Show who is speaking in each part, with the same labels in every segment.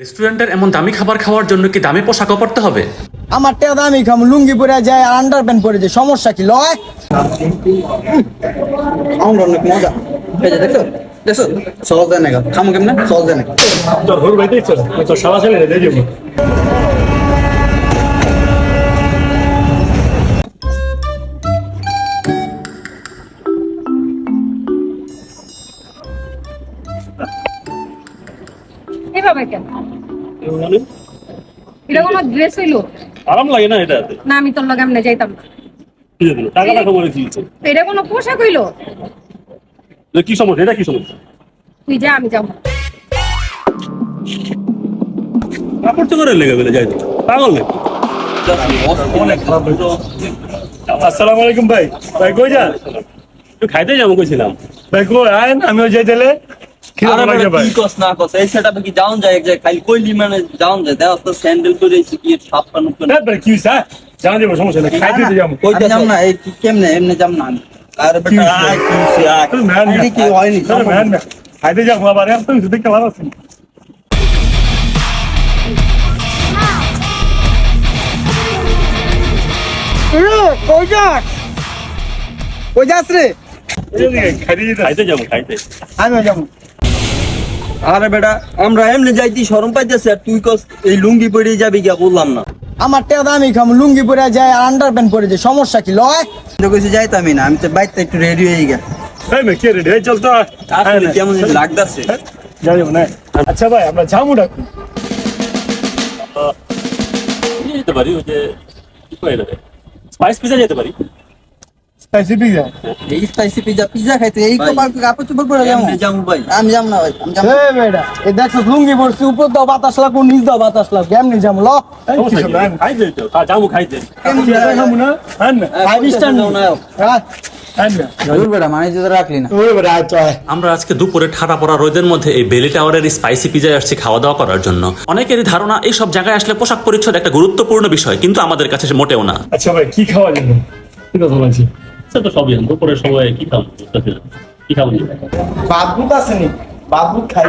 Speaker 1: রেস্টুরেন্টের এমন দামি খাবার খাওয়ার জন্য কি দামি পোশাকও পরতে হবে?
Speaker 2: আমার টেয়া দামি খাম লুঙ্গি পরে যায় আর আন্ডার প্যান্ট পরে যায়, সমস্যা কি লয়?
Speaker 3: আমার অনেক মজা এই যে দেখছো দেখছো সহজ দেয় না খামো কেমনে সহজ দেয় না
Speaker 4: তোর ঘর বাইতে ইচ্ছা তোর সারা ছেলে দিয়ে যাবো।
Speaker 5: এভাবে কেন? এটা কোনো ড্রেস হইলো?
Speaker 4: আরাম লাগে না এটা?
Speaker 5: না, আমি তোর লগে এমনি যাইতাম না।
Speaker 4: টাকা টাকা করে দিয়েছে।
Speaker 5: এটা কোনো পোশাক হইলো?
Speaker 4: কি সমস্যা? এটা কি সমস্যা?
Speaker 5: তুই যা, আমি যাবো।
Speaker 4: কাপড় চোপড়ে লেগে গেলে যাই তো পাগল নাকি? আসসালামু আলাইকুম ভাই। ভাই কই যা? তুই খাইতে যাবো কইছিলাম। ভাই কই আইন আমিও যাই তাহলে। জানা যাবো সমস্যা নেই খাইতে যাবো।
Speaker 3: যাম না এই কেমনে এমনি যাম না আমি আর বেটা আয় কি হয়নি
Speaker 4: খাইতে যাবো আবার এত কিছু দেখতে ভালো আছে।
Speaker 2: কই যাস? কই যাস রে?
Speaker 4: খাইতে যাবো খাইতে।
Speaker 2: আমিও যাবো।
Speaker 3: আরে বেটা আমরা এমনি যাইতি শরম পাইতেছে আর তুই কস এই লুঙ্গি পরে যাবি গিয়া বললাম না
Speaker 2: আমার টেয়া দামি খাম লুঙ্গি পরে যায় আর আন্ডার প্যান্ট পরে যায়, সমস্যা কি লয়?
Speaker 3: তো কইছি যাইতামই না আমি তো বাইতে একটু রেডি হয়ে গেল
Speaker 4: এই মে কে রেডি চল তো
Speaker 3: আসলে কেমন লাগতাছে
Speaker 4: যাই না। আচ্ছা ভাই আমরা যাবো ডাকু যেতে পারি ওই যে কি কই এটা স্পাইস পিজা যেতে পারি।
Speaker 2: Spicy pizza?
Speaker 3: এই স্পাইসি পিজা খাইতে এই কাপড় চোপড় পরে যাবো ভাই আমি যাম না ভাই আমি যাম
Speaker 2: এ বেটা এ দেখছস লুঙ্গি পরছি, উপর দাও বাতাস লাগবো, নিচ দাও বাতাস লাগবো, কেমনি যাম ল?
Speaker 4: খাইতে তো যাবো খাইতে
Speaker 2: খাবো না?
Speaker 4: হ্যাঁ না
Speaker 2: ফাইভ স্টার হ্যাঁ
Speaker 4: হ্যাঁ না
Speaker 3: দূর বেটা মানে যদি রাখলি না
Speaker 4: ওই বেটা আচ্ছা
Speaker 1: আমরা আজকে দুপুরে ঠাডা পড়া রোদের মধ্যে এই বেলি টাওয়ারের স্পাইসি পিজায় আসছি খাওয়া দাওয়া করার জন্য। অনেকেরই ধারণা এই সব জায়গায় আসলে পোশাক পরিচ্ছদ একটা গুরুত্বপূর্ণ বিষয়, কিন্তু আমাদের কাছে মোটেও না।
Speaker 4: আচ্ছা ভাই কি খাওয়া যাবে? কি কথা বলছি?
Speaker 6: সে তো সবই দুপুরের সময় কি খাবো কি খাবো
Speaker 2: ভাত ভুত আছে নি? ভাত ভুত খাই।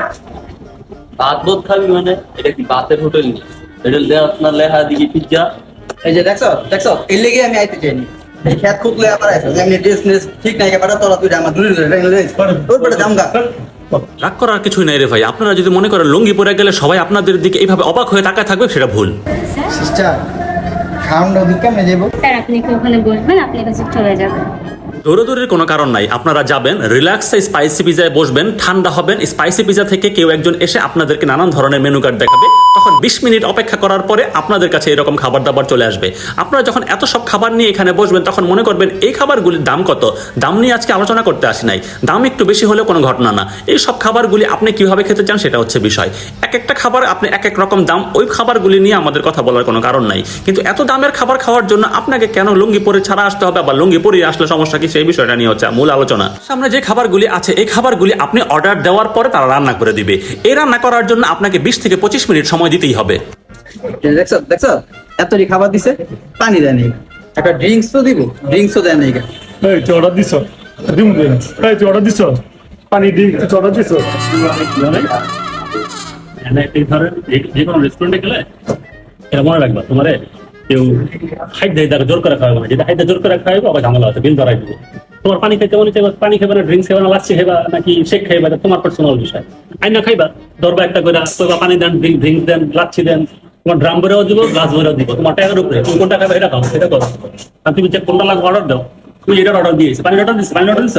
Speaker 6: ভাত বোধ খাবি মানে এটা কি ভাতের হোটেল নি? হোটেল দেওয়া আপনার লেহা দিকে পিজ্জা
Speaker 3: এই যে দেখছো এই লেগে আমি আইতে চাইনি এই খেত খুকলে আবার আইছো যে আমি ড্রেস ঠিক নাই কেবাটা তোরা তুই আমার দূরে তোর বেটা জামগা
Speaker 1: রাগ করার কিছুই নাই রে ভাই। আপনারা যদি মনে করেন লুঙ্গি পরে গেলে সবাই আপনাদের দিকে এইভাবে অবাক হয়ে তাকায় থাকবে, সেটা ভুল।
Speaker 2: সিস্টার খাওয়ানটা দিক কেমনে যাবো?
Speaker 7: স্যার আপনি কি ওখানে বসবেন? আপনি কাছে চলে যাবেন।
Speaker 1: দৌড়াদৌড়ির কোনো কারণ নাই। আপনারা যাবেন রিল্যাক্সে স্পাইসি পিজায় বসবেন, ঠান্ডা হবেন। স্পাইসি পিজা থেকে কেউ একজন এসে আপনাদেরকে নানান ধরনের মেনু কার্ড দেখাবে। তখন 20 মিনিট অপেক্ষা করার পরে আপনাদের কাছে এরকম খাবার দাবার চলে আসবে। আপনারা যখন এত সব খাবার নিয়ে এখানে বসবেন তখন মনে করবেন এই খাবারগুলির দাম কত। দাম নিয়ে আজকে আলোচনা করতে আসি নাই। দাম একটু বেশি হলেও কোনো ঘটনা না। এই সব খাবারগুলি আপনি কিভাবে খেতে চান সেটা হচ্ছে বিষয়। এক একটা খাবার আপনি এক এক রকম দাম, ওই খাবারগুলি নিয়ে আমাদের কথা বলার কোনো কারণ নাই। কিন্তু এত দামের খাবার খাওয়ার জন্য আপনাকে কেন লুঙ্গি পরে ছাড়া আসতে হবে, বা লুঙ্গি পরে আসলে সমস্যা কি, সেই বিষয়টা নিয়ে হচ্ছে মূল আলোচনা। সামনে যে খাবারগুলি আছে এই খাবারগুলি আপনি অর্ডার দেওয়ার পরে তারা রান্না করে দিবে। এই রান্না করার জন্য আপনাকে 20 থেকে 25 মিনিট সময় দিতেই হবে।
Speaker 3: দেখছো এতটি খাবার দিছে পানি দেয় নাই একটা ড্রিঙ্কস তো দিব ড্রিঙ্কসও দেয় নাই
Speaker 4: এই তুই অর্ডার দিছ দিম দে এই তুই অর্ডার দিছ পানি দি তুই অর্ডার দিছ
Speaker 6: এই ধরেন যে কোনো রেস্টুরেন্টে গেলে এটা মনে রাখবা তোমারে কেউ খাইতে জোর করে খাওয়াবে না। যেটা খাইতে জোর করে খাওয়াবে আবার ঝামেলা আছে, বিল ধরাই দিবে। তোমার পানি খাইতে মনে চাইবা, পানি খাবে না, ড্রিঙ্কস খাবে না, লাচ্ছি খাইবা নাকি শেক খাইবা, তোমার পার্সোনাল বিষয়। আইনা খাইবা ধরবা একটা করে পানি দেন, ড্রিঙ্কস দেন, লাচ্ছি দেন, তোমার ড্রাম ভরেও দিব, গ্লাস ভরেও দিব, তোমার টাকার উপরে তুমি কোনটা খাবে এটা খাও, সেটা করো। আর তুমি যে কোনটা লাগবে অর্ডার দাও, তুমি এটার অর্ডার দিয়েছো, পানির অর্ডার দিচ্ছ, পানির অর্ডার দিচ্ছ।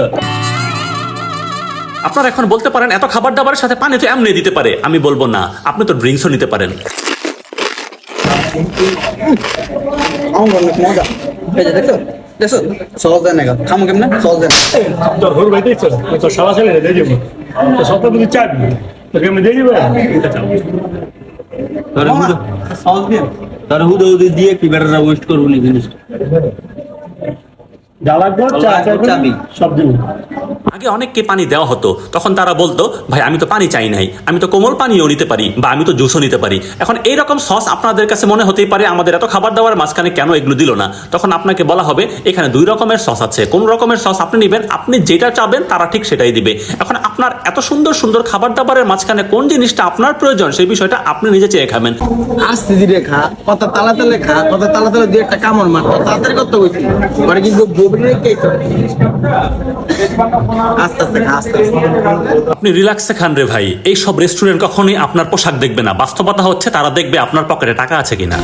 Speaker 1: আপনারা এখন বলতে পারেন এত খাবার দাবারের সাথে পানি তো এমনি দিতে পারে। আমি বলবো না, আপনি তো ড্রিঙ্কসও নিতে পারেন।
Speaker 3: আমার অনেক মজা এই যে দেখছো সহজ দেয় না খামো কেমনে সহজ দেয় না
Speaker 4: তোর ঘর বাইতে ইচ্ছা তোর সারা ছেলে দিয়ে যাবো। তো সপ্তাহ তুই চাবি তোকে আমি দিয়ে যাবো।
Speaker 3: সহজ দিয়ে
Speaker 6: তার হুদে দিয়ে কি বেটারা ওয়েস্ট করবো নি জিনিসটা।
Speaker 4: যা লাগবে চা চাবি সব দিন।
Speaker 1: আগে অনেককে পানি দেওয়া হতো, তখন তারা বলতো ভাই আমি তো পানি চাই নাই, আমি তো কোমল পানিও নিতে পারি বা আমি তো জুসও নিতে পারি। এখন এইরকম সস আপনাদের কাছে মনে হতেই পারে আমাদের এত খাবার দাবার মাঝখানে কেন এগুলো দিল না। তখন আপনাকে বলা হবে এখানে 2 রকমের সস আছে, কোন রকমের সস আপনি নেবেন, আপনি যেটা চাবেন তারা ঠিক সেটাই দিবে। এখন আপনার এত সুন্দর সুন্দর খাবার দাবারের মাঝখানে কোন জিনিসটা আপনার প্রয়োজন সেই বিষয়টা আপনি নিজে চেয়ে খাবেন।
Speaker 2: আস্তে ধীরে খা, কত তালে খা, কত তালে দুই একটা কামড় মার, তাড়াতাড়ি করতে বলছি পরে কিন্তু গভীর রেখে আস্তে আস্তে খা, আস্তে আস্তে।
Speaker 1: আপনি রিল্যাক্সে খান রে ভাই। এই সব রেস্টুরেন্ট কখনোই আপনার পোশাক দেখবে না, বাস্তবতা হচ্ছে তারা দেখবে আপনার পকেটে টাকা আছে কিনা।